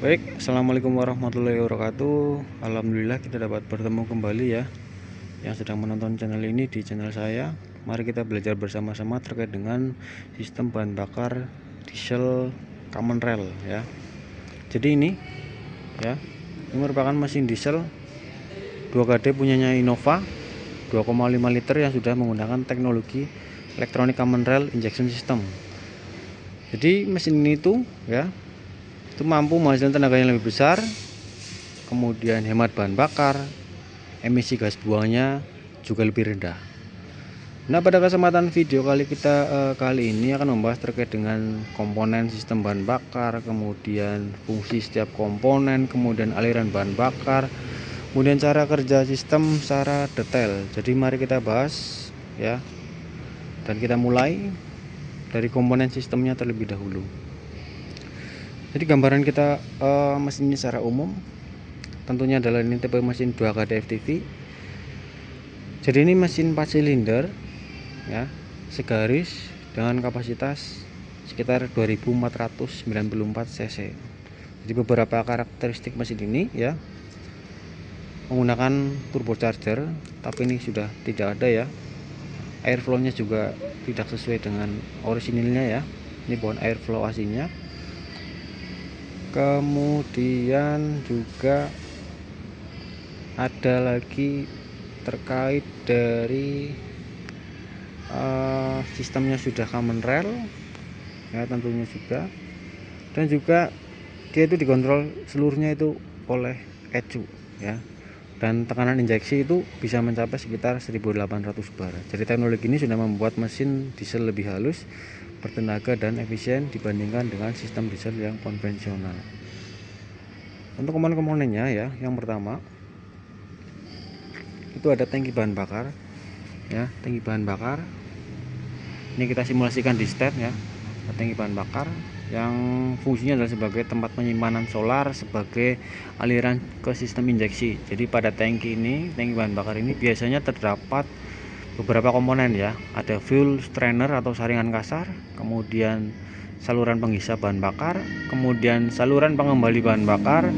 Baik, assalamualaikum warahmatullahi wabarakatuh. Alhamdulillah kita dapat bertemu kembali ya, yang sedang menonton channel ini di channel saya. Mari kita belajar bersama-sama terkait dengan sistem bahan bakar diesel common rail ya. Jadi ini ya, ini merupakan mesin diesel 2KD punyanya Innova 2,5 liter yang sudah menggunakan teknologi electronic common rail injection system. Jadi mesin ini tuh ya, itu mampu menghasilkan tenaga yang lebih besar, kemudian hemat bahan bakar, emisi gas buangnya juga lebih rendah. Nah, pada kesempatan video kali ini akan membahas terkait dengan komponen sistem bahan bakar, kemudian fungsi setiap komponen, kemudian aliran bahan bakar, kemudian cara kerja sistem secara detail. Jadi mari kita bahas ya, dan kita mulai dari komponen sistemnya terlebih dahulu. Jadi gambaran kita mesin ini secara umum tentunya adalah ini tipe mesin 2KD FTV. Jadi ini mesin 4 silinder ya, segaris dengan kapasitas sekitar 2494 cc. Jadi beberapa karakteristik mesin ini ya, menggunakan turbocharger, tapi ini sudah tidak ada ya. Airflow-nya juga tidak sesuai dengan orisinilnya ya. Ini bukan airflow aslinya. Kemudian juga ada lagi terkait dari sistemnya sudah common rail ya, tentunya juga, dan juga dia itu dikontrol seluruhnya itu oleh ECU ya, dan tekanan injeksi itu bisa mencapai sekitar 1800 bar. Jadi teknologi ini sudah membuat mesin diesel lebih halus, bertenaga dan efisien dibandingkan dengan sistem diesel yang konvensional. Untuk komponen-komponennya ya, yang pertama itu ada tangki bahan bakar ya, tangki bahan bakar ini kita simulasikan di step ya. Tangki bahan bakar yang fungsinya adalah sebagai tempat penyimpanan solar sebagai aliran ke sistem injeksi. Jadi pada tangki bahan bakar ini biasanya terdapat beberapa komponen ya, ada fuel strainer atau saringan kasar, kemudian saluran penghisap bahan bakar, kemudian saluran pengembali bahan bakar,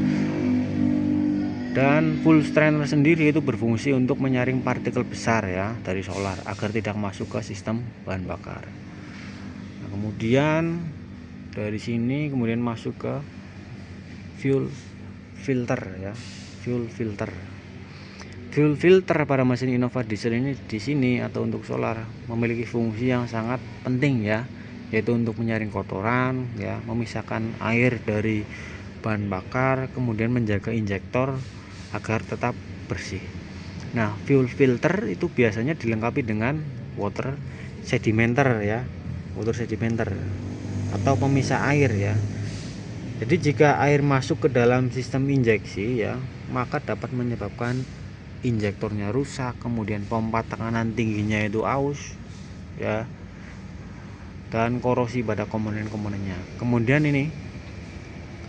dan fuel strainer sendiri itu berfungsi untuk menyaring partikel besar ya dari solar agar tidak masuk ke sistem bahan bakar. Nah, kemudian dari sini kemudian masuk ke fuel filter ya, fuel filter. Fuel filter pada mesin Innova diesel ini di sini atau untuk solar memiliki fungsi yang sangat penting ya, yaitu untuk menyaring kotoran ya, memisahkan air dari bahan bakar, kemudian menjaga injektor agar tetap bersih. Nah, fuel filter itu biasanya dilengkapi dengan water sedimenter ya, water sedimenter atau pemisah air ya. Jadi jika air masuk ke dalam sistem injeksi ya, maka dapat menyebabkan injektornya rusak, kemudian pompa tekanan tingginya itu aus ya, dan korosi pada komponen-komponennya. Kemudian ini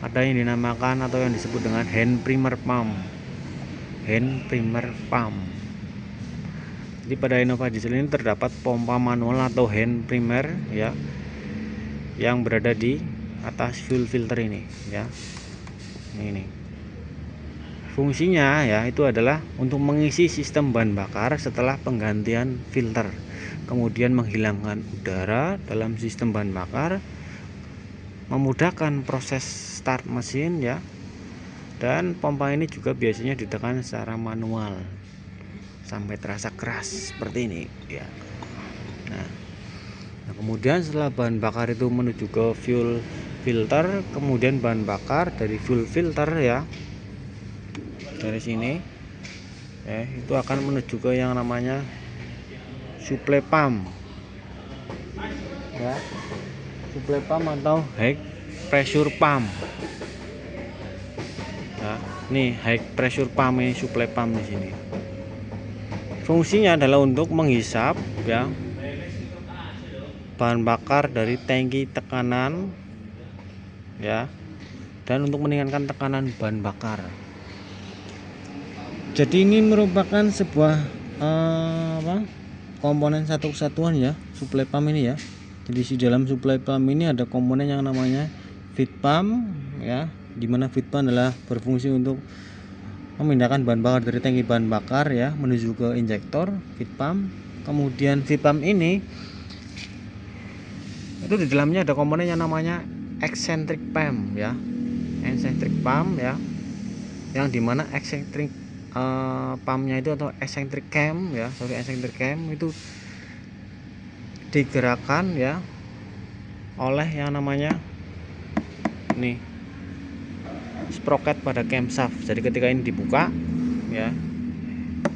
ada yang dinamakan atau yang disebut dengan hand primer pump. Hand primer pump. Jadi pada Innova diesel ini terdapat pompa manual atau hand primer ya, yang berada di atas fuel filter ini ya. Ini fungsinya ya, itu adalah untuk mengisi sistem bahan bakar setelah penggantian filter, kemudian menghilangkan udara dalam sistem bahan bakar, memudahkan proses start mesin ya, dan pompa ini juga biasanya ditekan secara manual sampai terasa keras seperti ini ya. Nah, kemudian setelah bahan bakar itu menuju ke fuel filter, kemudian bahan bakar dari fuel filter ya, dari sini itu akan menuju ke yang namanya supply pump ya, supply pump atau high pressure pump ya. Nih high pressure pump ini, supply pump di sini. Fungsinya adalah untuk menghisap ya bahan bakar dari tangki tekanan ya, dan untuk meningkatkan tekanan bahan bakar. Jadi ini merupakan sebuah komponen satu kesatuan ya, supply pump ini ya. Jadi di dalam supply pump ini ada komponen yang namanya feed pump ya, di mana feed pump adalah berfungsi untuk memindahkan bahan bakar dari tangki bahan bakar ya menuju ke injektor feed pump. Kemudian feed pump ini itu di dalamnya ada komponen yang namanya eccentric pump ya, eccentric pump ya, yang dimana eccentric pumpnya itu atau eccentric cam ya, eccentric cam itu digerakkan ya oleh yang namanya nih sprocket pada camshaft. Jadi ketika ini dibuka ya,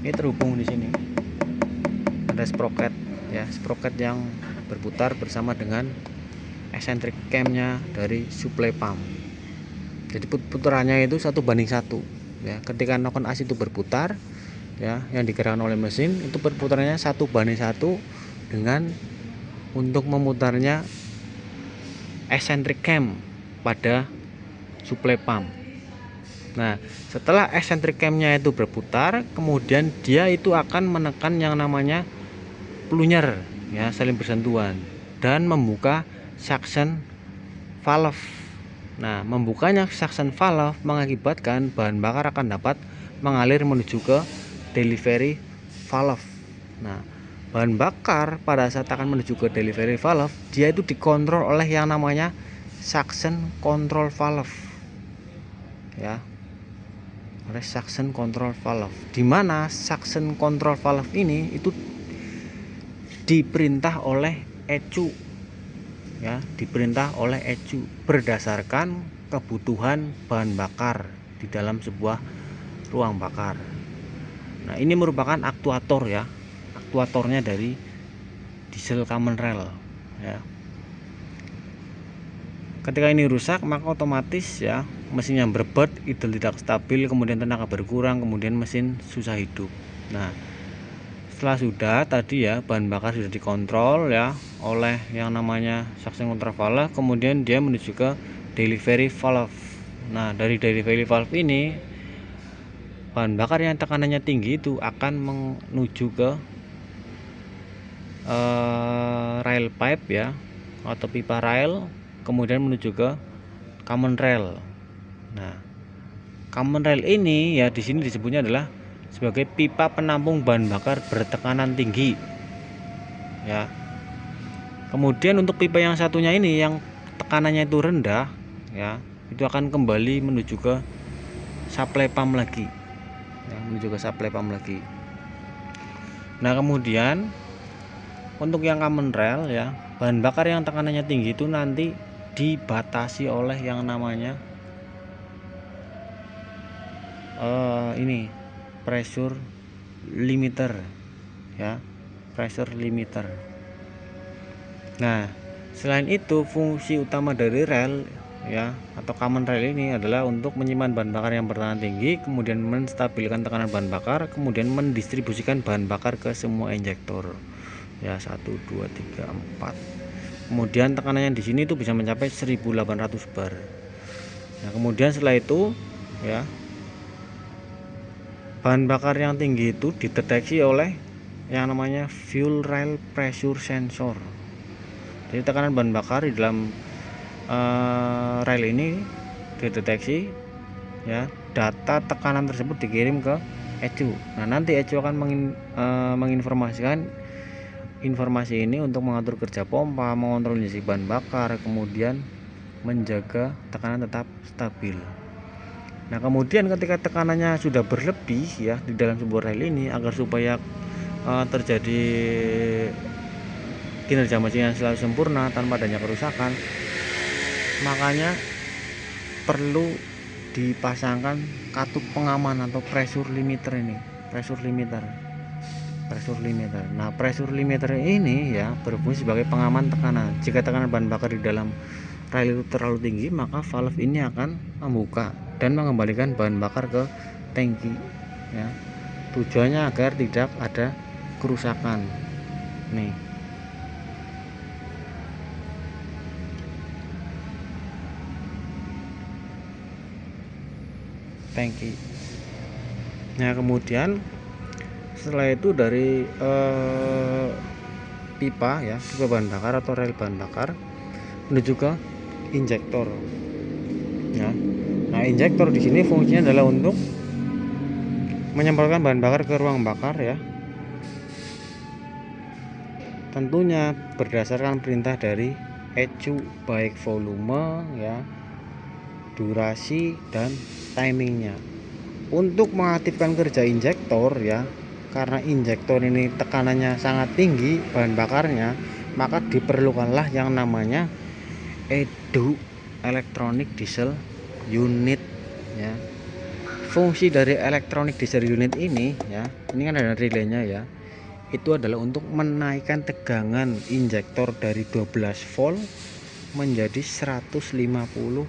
ini terhubung di sini ada sprocket ya, sprocket yang berputar bersama dengan eccentric camnya dari supply pump. Jadi putarannya itu 1:1 ya. Ketika knock on as itu berputar ya, yang digerakkan oleh mesin itu perputarannya 1:1 dengan untuk memutarnya eccentric cam pada supply pump. Nah, setelah eccentric camnya itu berputar, kemudian dia itu akan menekan yang namanya plunger ya, saling bersentuhan, dan membuka suction valve. Nah, membukanya suction valve mengakibatkan bahan bakar akan dapat mengalir menuju ke delivery valve. Nah, bahan bakar pada saat akan menuju ke delivery valve, dia itu dikontrol oleh yang namanya suction control valve ya, oleh suction control valve, di mana suction control valve ini itu diperintah oleh ECU ya, diperintah oleh ECU berdasarkan kebutuhan bahan bakar di dalam sebuah ruang bakar. Nah, ini merupakan aktuator ya, aktuatornya dari diesel common rail ya. Ketika ini rusak, maka otomatis ya mesin yang berbet, idle tidak stabil, kemudian tenaga berkurang, kemudian mesin susah hidup. Nah, setelah sudah tadi ya bahan bakar sudah dikontrol ya oleh yang namanya suction control valve, kemudian dia menuju ke delivery valve. Nah, dari delivery valve ini bahan bakar yang tekanannya tinggi itu akan menuju ke rail pipe ya, atau pipa rail, kemudian menuju ke common rail. Nah, common rail ini ya di sini disebutnya adalah sebagai pipa penampung bahan bakar bertekanan tinggi ya. Kemudian untuk pipa yang satunya ini yang tekanannya itu rendah ya, itu akan kembali menuju ke supply pump lagi ya, menuju ke supply pump lagi. Nah, kemudian untuk yang common rail ya, bahan bakar yang tekanannya tinggi itu nanti dibatasi oleh yang namanya ini pressure limiter ya, pressure limiter. Nah, selain itu fungsi utama dari rel ya atau common rail ini adalah untuk menyimpan bahan bakar yang bertekanan tinggi, kemudian menstabilkan tekanan bahan bakar, kemudian mendistribusikan bahan bakar ke semua injektor ya, 1 2 3 4. Kemudian tekanannya di sini itu bisa mencapai 1800 bar. Nah, kemudian setelah itu ya, bahan bakar yang tinggi itu dideteksi oleh yang namanya fuel rail pressure sensor. Jadi tekanan bahan bakar di dalam rail ini dideteksi ya, data tekanan tersebut dikirim ke ECU. Nah, nanti ECU akan menginformasikan informasi ini untuk mengatur kerja pompa, mengontrol injeksi bahan bakar, kemudian menjaga tekanan tetap stabil. Nah, kemudian ketika tekanannya sudah berlebih ya di dalam sebuah rel ini, agar supaya terjadi kinerja mesin yang selalu sempurna tanpa adanya kerusakan, makanya perlu dipasangkan katup pengaman atau pressure limiter ini, pressure limiter. Nah, pressure limiter ini ya berfungsi sebagai pengaman tekanan. Jika tekanan bahan bakar di dalam rel itu terlalu tinggi, maka valve ini akan membuka dan mengembalikan bahan bakar ke tangki ya. Tujuannya agar tidak ada kerusakan. Nih. Tangki. Nah, kemudian setelah itu dari pipa ya, pipa bahan bakar atau rel bahan bakar menuju ke injektor. ya. Nah, injektor di sini fungsinya adalah untuk menyemprotkan bahan bakar ke ruang bakar ya. Tentunya berdasarkan perintah dari ECU, baik volume ya, durasi dan timingnya. Untuk mengaktifkan kerja injektor ya, karena injektor ini tekanannya sangat tinggi bahan bakarnya, maka diperlukanlah yang namanya EDU, Electronic Diesel Unit ya. Fungsi dari Electronic Diesel Unit ini ya, ini kan ada relaynya ya, itu adalah untuk menaikkan tegangan injektor dari 12 volt menjadi 150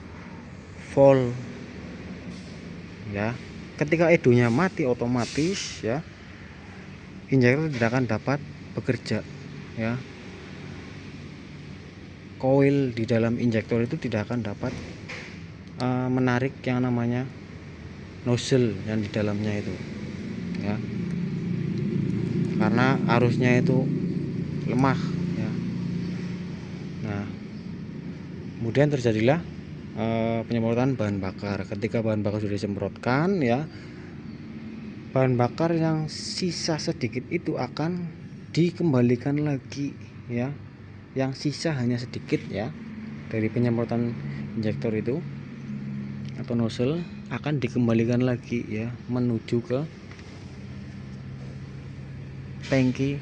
volt ya. Ketika EDU-nya mati, otomatis ya injektor tidak akan dapat bekerja ya. Koil di dalam injektor itu tidak akan dapat menarik yang namanya nozzle yang di dalamnya itu ya, karena arusnya itu lemah ya. Nah, kemudian terjadilah penyemprotan bahan bakar. Ketika bahan bakar sudah disemprotkan ya, bahan bakar yang sisa sedikit itu akan dikembalikan lagi ya. Yang sisa hanya sedikit ya dari penyemprotan injektor itu atau nozzle akan dikembalikan lagi ya menuju ke tangki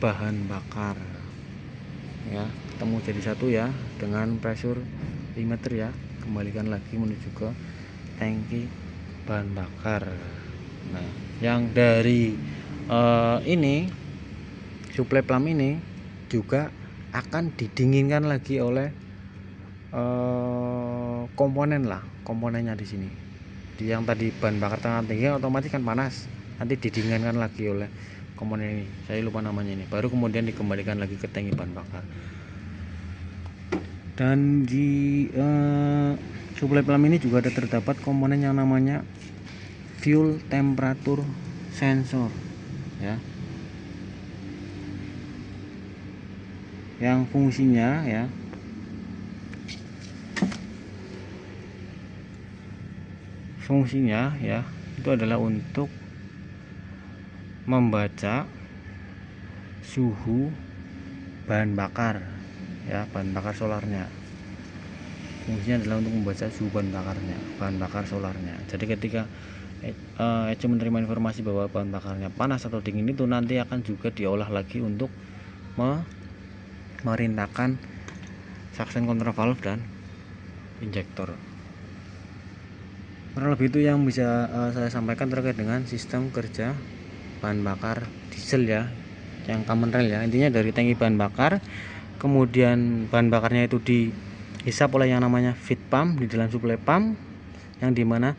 bahan bakar ya, ketemu jadi satu ya dengan pressure limiter ya, kembalikan lagi menuju ke tangki bahan bakar. Nah, yang dari ini suplai pump ini juga akan didinginkan lagi oleh komponennya di sini. Di yang tadi bahan bakar tengah tinggi otomatis kan panas, nanti didinginkan lagi oleh komponen ini, saya lupa namanya ini, baru kemudian dikembalikan lagi ke tangki bahan bakar. Dan di suplai pump ini juga ada terdapat komponen yang namanya fuel temperature sensor ya, yang fungsinya ya itu adalah untuk membaca suhu bahan bakar ya, bahan bakar solarnya. Fungsinya adalah untuk membaca suhu bahan bakar solarnya. Jadi ketika ECU menerima informasi bahwa bahan bakarnya panas atau dingin, itu nanti akan juga diolah lagi untuk memerintahkan suction control valve dan injektor. Kurang lebih itu yang bisa saya sampaikan terkait dengan sistem kerja bahan bakar diesel ya, yang common rail ya. Intinya dari tangki bahan bakar, kemudian bahan bakarnya itu dihisap oleh yang namanya feed pump di dalam suplai pump, yang dimana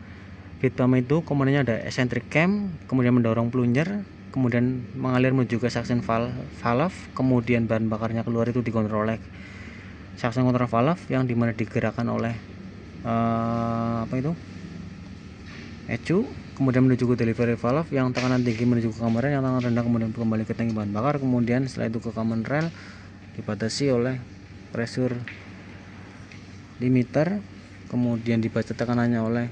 feed pump itu komponennya ada eccentric cam, kemudian mendorong plunger, kemudian mengalir menuju ke suction valve, kemudian bahan bakarnya keluar itu dikontrol oleh suction control valve yang dimana digerakkan oleh ECU, kemudian menuju ke delivery valve yang tekanan tinggi menuju ke kamar rel, yang tekanan rendah kemudian kembali ke tangki bahan bakar, kemudian setelah itu ke common rail dibatasi oleh pressure limiter, kemudian dibaca tekanannya oleh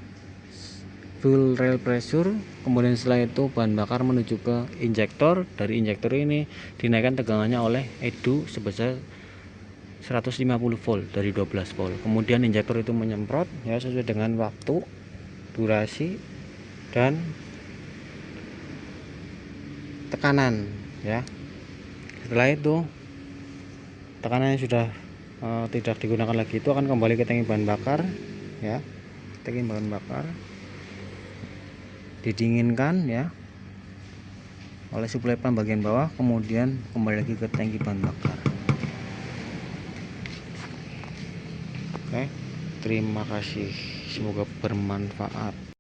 fuel rail pressure, kemudian setelah itu bahan bakar menuju ke injektor. Dari injektor ini dinaikkan tegangannya oleh EDU sebesar 150 volt dari 12 volt. Kemudian injektor itu menyemprot ya sesuai dengan waktu, durasi dan tekanan ya. Setelah itu tekanannya sudah tidak digunakan lagi, itu akan kembali ke tangki bahan bakar ya, tangki bahan bakar didinginkan ya oleh suplai pump bagian bawah, kemudian kembali lagi ke tangki bahan bakar. Oke, terima kasih, semoga bermanfaat.